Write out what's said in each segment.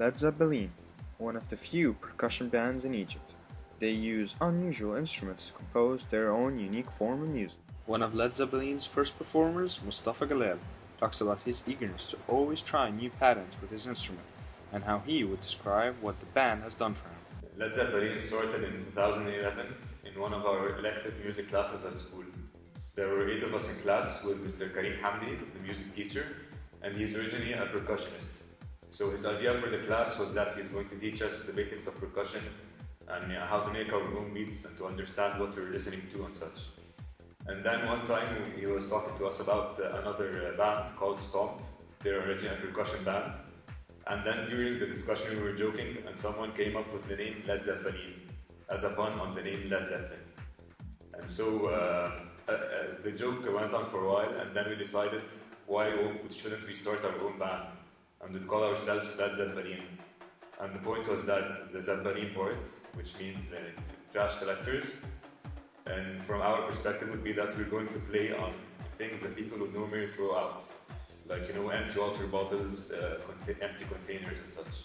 Led Zeppelin, one of the few percussion bands in Egypt. They use unusual instruments to compose their own unique form of music. One of Led Zeppelin's first performers, Mustafa Galal, talks about his eagerness to always try new patterns with his instrument, and how he would describe what the band has done for him. Led Zeppelin started in 2011 in one of our elective music classes at school. There were 8 of us in class with Mr. Karim Hamdi, the music teacher, and he's originally a percussionist. So his idea for the class was that he's going to teach us the basics of percussion and how to make our own beats and to understand what we're listening to and such. And then one time he was talking to us about another band called Stomp. They're originally a percussion band. And then during the discussion we were joking and someone came up with the name Led Zeppelin as a pun on the name Led Zeppelin. And so the joke went on for a while, and then we decided why shouldn't we start our own band and we'd call ourselves Led Zeppelin. And the point was that the Zeppelin part, which means trash collectors, and from our perspective would be that we're going to play on things that people would normally throw out, like empty water bottles, empty containers and such.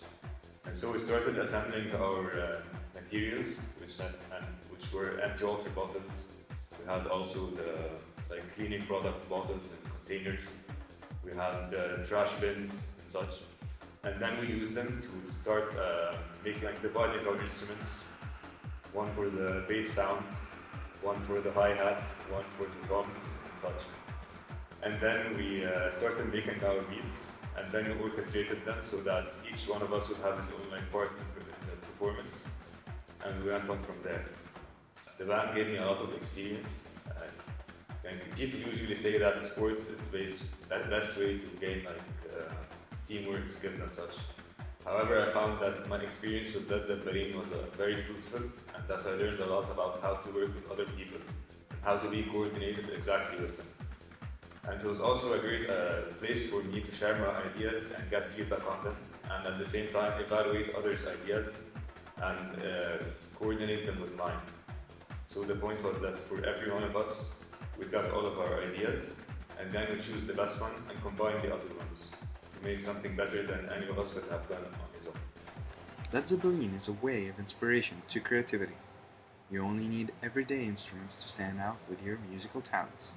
And so we started assembling our materials, which were empty water bottles. We had also the cleaning product bottles and containers. We had trash bins and such. And then we used them to start dividing our instruments. One for the bass sound, one for the hi-hats, one for the drums and such. And then we started making our beats, and then we orchestrated them so that each one of us would have his own part in the performance, and we went on from there. The band gave me a lot of experience, and people usually say that sports is the best way to gain teamwork skills and such. However, I found that my experience with Led Zeppelin was very fruitful, and that I learned a lot about how to work with other people, and how to be coordinated exactly with them. And it was also a great place for me to share my ideas and get feedback on them, and at the same time evaluate others' ideas and coordinate them with mine. So the point was that for every one of us, we got all of our ideas, and then we choose the best one and combine the other ones to make something better than any of us could have done on his own. Led Zeppelin is a way of inspiration to creativity. You only need everyday instruments to stand out with your musical talents.